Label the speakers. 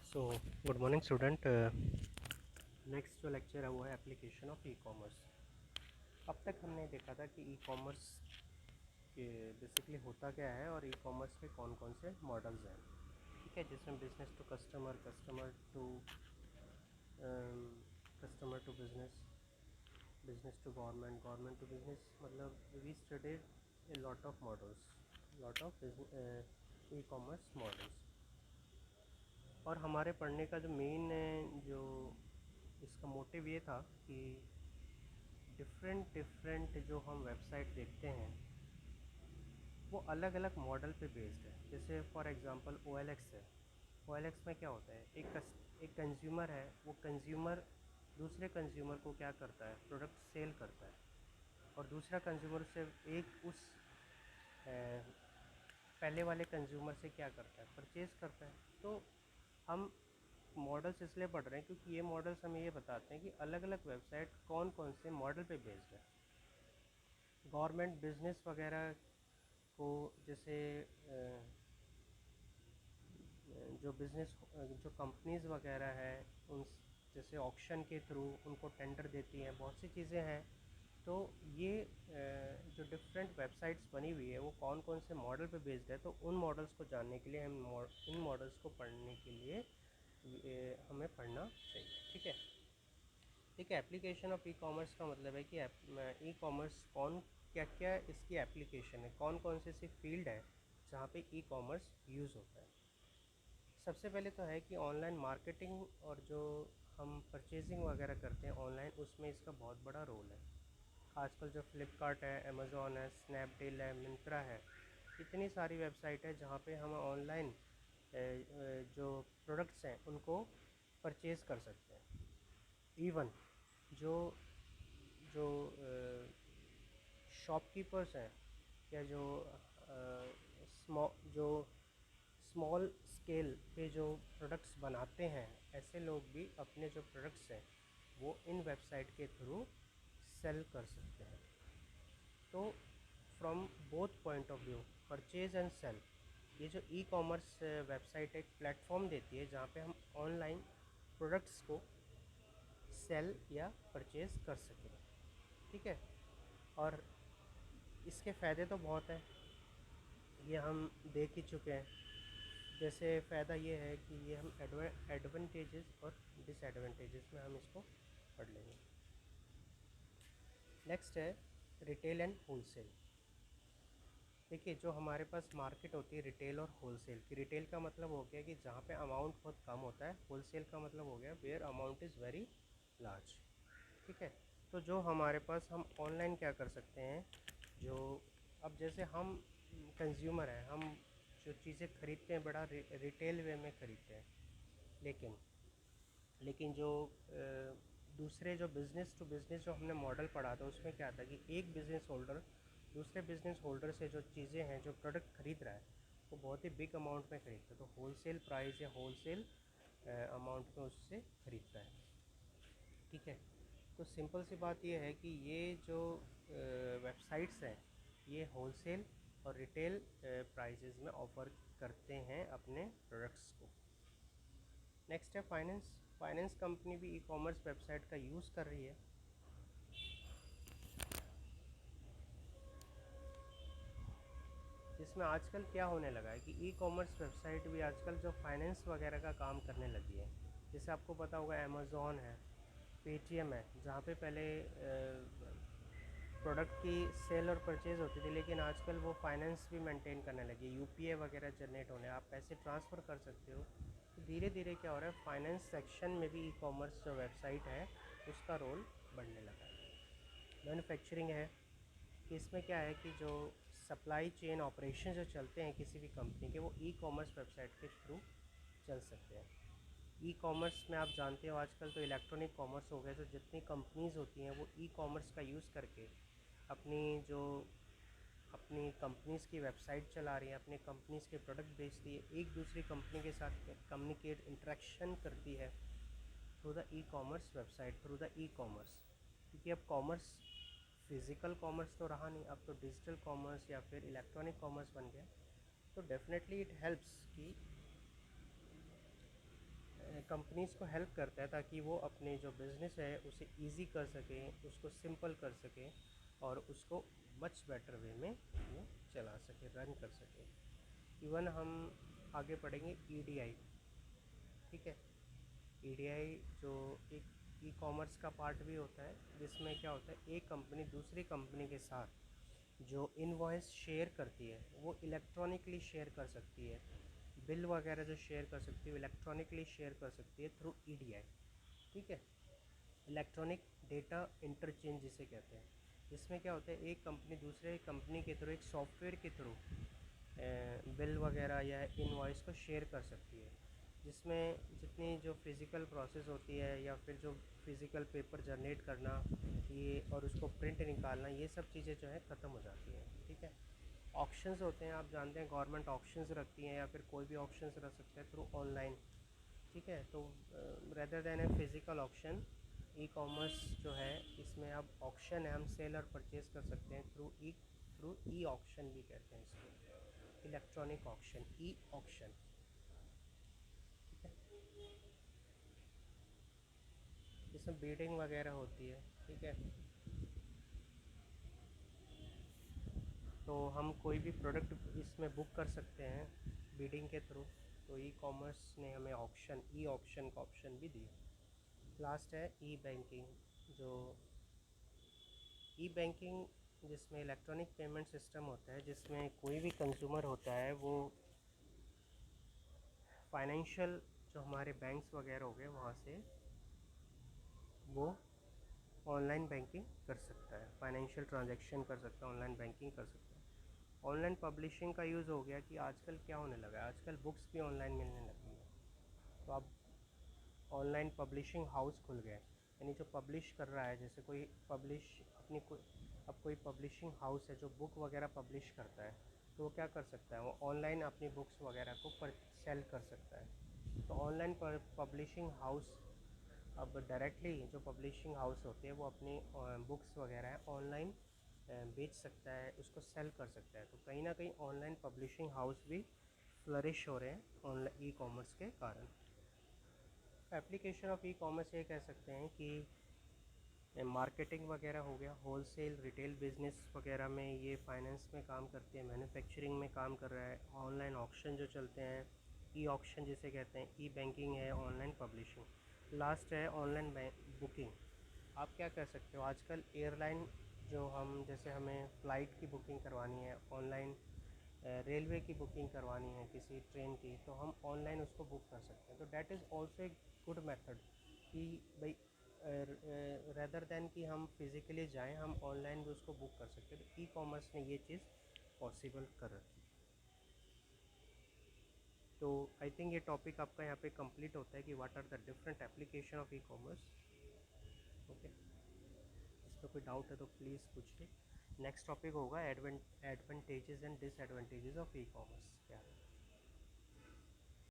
Speaker 1: So good morning student. Next जो lecture है वो है एप्लीकेशन ऑफ ई कॉमर्स। अब तक हमने देखा था कि ई कॉमर्स के बेसिकली होता क्या है और ई कॉमर्स के कौन कौन से मॉडल्स हैं। ठीक है, जिसमें business to customer, customer to business, business to government, government to business, मतलब we studied a lot of models, lot of e commerce models. और हमारे पढ़ने का जो मेन जो इसका मोटिव ये था कि डिफरेंट डिफरेंट जो हम वेबसाइट देखते हैं वो अलग अलग मॉडल पे बेस्ड है। जैसे फॉर एग्जांपल OLX है। OLX में क्या होता है, एक कंज्यूमर है, वो कंज्यूमर दूसरे कंज्यूमर को क्या करता है, प्रोडक्ट सेल करता है, और दूसरा कंज्यूमर से एक उस पहले वाले कंज्यूमर से क्या करता है, परचेज़ करता है। तो हम मॉडल्स इसलिए पढ़ रहे हैं क्योंकि ये मॉडल्स हमें ये बताते हैं कि अलग अलग वेबसाइट कौन कौन से मॉडल पे बेस्ड है। गवर्नमेंट बिजनेस वगैरह को जैसे जो बिज़नेस जो कंपनीज़ वगैरह है उन जैसे ऑक्शन के थ्रू उनको टेंडर देती हैं, बहुत सी चीज़ें हैं। तो ये जो डिफरेंट वेबसाइट्स बनी हुई है वो कौन कौन से मॉडल पे बेस्ड है, तो उन मॉडल्स को जानने के लिए इन मॉडल्स को पढ़ने के लिए हमें पढ़ना चाहिए। ठीक है। ठीक है, एप्लीकेशन ऑफ ई कॉमर्स का मतलब है कि ई कॉमर्स कौन क्या क्या इसकी एप्लीकेशन है, कौन कौन से ऐसी फील्ड है जहाँ पे ई कॉमर्स यूज़ होता है। सबसे पहले तो है कि ऑनलाइन मार्केटिंग और जो हम परचेजिंग वगैरह करते हैं ऑनलाइन, उसमें इसका बहुत बड़ा रोल है। आजकल जो फ्लिपकार्ट है, अमेज़ॉन है, स्नैपडील है, मिंत्रा है, इतनी सारी वेबसाइट है जहाँ पे हम ऑनलाइन जो प्रोडक्ट्स हैं उनको परचेज़ कर सकते हैं। इवन जो जो शॉपकीपर्स हैं या जो स्मॉल स्केल पे जो प्रोडक्ट्स बनाते हैं, ऐसे लोग भी अपने जो प्रोडक्ट्स हैं वो इन वेबसाइट के थ्रू सेल कर सकते हैं। तो from both point of view, purchase and sale, ये जो ई कॉमर्स वेबसाइट एक प्लेटफॉर्म देती है जहाँ पे हम ऑनलाइन प्रोडक्ट्स को सेल या परचेज़ कर सकें। ठीक है। और इसके फ़ायदे तो बहुत हैं, ये हम देख ही चुके हैं। जैसे फ़ायदा ये है कि ये हम एडवांटेजेस और डिसएडवांटेजेस में हम इसको पढ़ लेंगे। नेक्स्ट है रिटेल एंड होलसेल। देखिए, जो हमारे पास मार्केट होती है रिटेल और होलसेल की, रिटेल का मतलब हो गया कि जहाँ पे अमाउंट बहुत कम होता है, होलसेल का मतलब हो गया where amount is very large. ठीक है। तो जो हमारे पास हम ऑनलाइन क्या कर सकते हैं, जो अब जैसे हम कंज्यूमर हैं, हम जो चीज़ें ख़रीदते हैं बड़ा रिटेल वे में ख़रीदते हैं, लेकिन लेकिन जो दूसरे जो बिज़नेस टू बिज़नेस जो हमने मॉडल पढ़ा था उसमें क्या था कि एक बिज़नेस होल्डर दूसरे बिज़नेस होल्डर से जो चीज़ें हैं, जो प्रोडक्ट ख़रीद रहा है, वो बहुत ही बिग अमाउंट में ख़रीदता है, तो होलसेल प्राइस या होलसेल अमाउंट में उससे ख़रीदता है। ठीक है। तो सिंपल सी बात ये है कि ये जो वेबसाइट्स हैं ये होलसेल और रिटेल प्राइसेस में ऑफ़र करते हैं अपने प्रोडक्ट्स को। नेक्स्ट है फाइनेंस। फाइनेंस कंपनी भी ई कॉमर्स वेबसाइट का यूज़ कर रही है। जिसमें आजकल क्या होने लगा है कि ई कॉमर्स वेबसाइट भी आजकल जो फाइनेंस वगैरह का काम करने लगी है। जैसे आपको पता होगा अमेज़ॉन है, पेटीएम है, जहाँ पे पहले प्रोडक्ट की सेल और परचेज़ होती थी, लेकिन आजकल वो फाइनेंस भी मेंटेन करने लगी है। यूपीआई वगैरह जनरेट होने, आप पैसे ट्रांसफ़र कर सकते हो। तो धीरे धीरे क्या हो रहा है, फाइनेंस सेक्शन में भी ई कॉमर्स जो वेबसाइट है उसका रोल बढ़ने लगा है। मैन्युफैक्चरिंग है कि इसमें क्या है कि जो सप्लाई चेन ऑपरेशन जो चलते हैं किसी भी कंपनी के, वो ई कॉमर्स वेबसाइट के थ्रू चल सकते हैं। ई कॉमर्स में आप जानते हो आजकल तो इलेक्ट्रॉनिक कॉमर्स हो गया, तो जितनी कंपनीज़ होती हैं वो ई कॉमर्स का यूज़ करके अपनी जो अपनी कंपनीज़ की वेबसाइट चला रही है, अपने कंपनीज़ के प्रोडक्ट बेचती है, एक दूसरी कंपनी के साथ कम्युनिकेट इंटरेक्शन करती है through the E commerce website, through the e commerce. क्योंकि अब कॉमर्स फिज़िकल कॉमर्स तो रहा नहीं, अब तो डिजिटल कॉमर्स या फिर इलेक्ट्रॉनिक कॉमर्स बन गया। तो डेफिनेटली इट हेल्प्स कि कंपनीज़ को हेल्प करता है ताकि वो अपने जो बिज़नेस है उसे इजी कर सकें, उसको सिंपल कर सकें और उसको मच बेटर वे में वो चला सके, रन कर सके। इवन हम आगे पढ़ेंगे ईडीआई, ठीक है। ईडीआई जो एक ई कॉमर्स का पार्ट भी होता है, जिसमें क्या होता है, एक कंपनी दूसरी कंपनी के साथ जो इनवॉइस शेयर करती है वो इलेक्ट्रॉनिकली शेयर कर सकती है। बिल वगैरह जो शेयर कर सकती है इलेक्ट्रॉनिकली शेयर कर सकती है थ्रू ईडीआई, ठीक है। इलेक्ट्रॉनिक डेटा इंटरचेंज जिसे कहते हैं, जिसमें क्या होता है, एक कंपनी दूसरे कंपनी के थ्रू, एक सॉफ्टवेयर के थ्रू बिल वगैरह या इनवॉइस को शेयर कर सकती है, जिसमें जितनी जो फिज़िकल प्रोसेस होती है या फिर जो फिज़िकल पेपर जनरेट करना ये और उसको प्रिंट निकालना, ये सब चीज़ें जो है ख़त्म हो जाती हैं, ठीक है। ऑप्शंस होते हैं, आप जानते हैं गवर्नमेंट ऑप्शंस रखती हैं या फिर कोई भी ऑप्शंस रख सकता है थ्रू ऑनलाइन, ठीक है। तो रेदर देन ए फिज़िकल ऑप्शन, ई कॉमर्स जो है इसमें अब ऑप्शन है, हम सेल और परचेज़ कर सकते हैं थ्रू ई ऑप्शन भी कहते हैं इसको, इलेक्ट्रॉनिक ऑप्शन, ई ऑप्शन, ठीक है। इसमें बीडिंग वगैरह होती है, ठीक है। तो हम कोई भी प्रोडक्ट इसमें बुक कर सकते हैं बीडिंग के थ्रू। तो ई कॉमर्स ने हमें ऑप्शन, ई ऑप्शन का ऑप्शन भी दिया। लास्ट है ई बैंकिंग, जो ई बैंकिंग जिसमें इलेक्ट्रॉनिक पेमेंट सिस्टम होता है, जिसमें कोई भी कंज्यूमर होता है वो फाइनेंशियल जो हमारे बैंक्स वगैरह हो गए वहाँ से वो ऑनलाइन बैंकिंग कर सकता है, फाइनेंशियल ट्रांजैक्शन कर सकता है, ऑनलाइन बैंकिंग कर सकता है। ऑनलाइन पब्लिशिंग का यूज़ हो गया कि आजकल क्या होने लगा है, आजकल बुक्स भी ऑनलाइन मिलने लगी है। तो अब ऑनलाइन पब्लिशिंग हाउस खुल गए, यानी जो पब्लिश कर रहा है, जैसे कोई पब्लिश अपनी कोई, अब कोई पब्लिशिंग हाउस है जो बुक वगैरह पब्लिश करता है, तो वो क्या कर सकता है, वो ऑनलाइन अपनी बुक्स वगैरह को सेल कर सकता है। तो ऑनलाइन पब्लिशिंग हाउस अब डायरेक्टली जो पब्लिशिंग हाउस होते हैं वो अपनी बुक्स वगैरह ऑनलाइन बेच सकता है, उसको सेल कर सकता है। तो कहीं ना कहीं ऑनलाइन पब्लिशिंग हाउस भी फ्लरिश हो रहे हैं ऑनलाइन ई कॉमर्स के कारण। एप्लीकेशन ऑफ ई कॉमर्स ये कह सकते हैं कि मार्केटिंग वगैरह हो गया, होलसेल रिटेल बिजनेस वगैरह में ये फाइनेंस में काम करते हैं, मैन्युफैक्चरिंग में काम कर रहा है, ऑनलाइन ऑक्शन जो चलते हैं, ई ऑक्शन जिसे कहते हैं, ई बैंकिंग है, ऑनलाइन पब्लिशिंग। लास्ट है ऑनलाइन बुकिंग। आप क्या कर सकते हो, आजकल एयरलाइन जो हम, जैसे हमें फ़्लाइट की बुकिंग करवानी है ऑनलाइन, रेलवे की बुकिंग करवानी है किसी ट्रेन की, तो हम ऑनलाइन उसको बुक कर सकते हैं। तो डैट इज़ ऑल्सो एक गुड मेथड कि भाई रेदर देन कि हम फिज़िकली जाएं, हम ऑनलाइन भी उसको बुक कर सकते हैं। तो ई कॉमर्स ने ये चीज़ पॉसिबल कर रखी। तो आई थिंक ये टॉपिक आपका यहाँ पे कंप्लीट होता है कि what are the different application of e commerce. Okay, इसमें कोई डाउट है तो प्लीज़ पूछिए। नेक्स्ट टॉपिक होगा advantages and disadvantages of e commerce क्या है।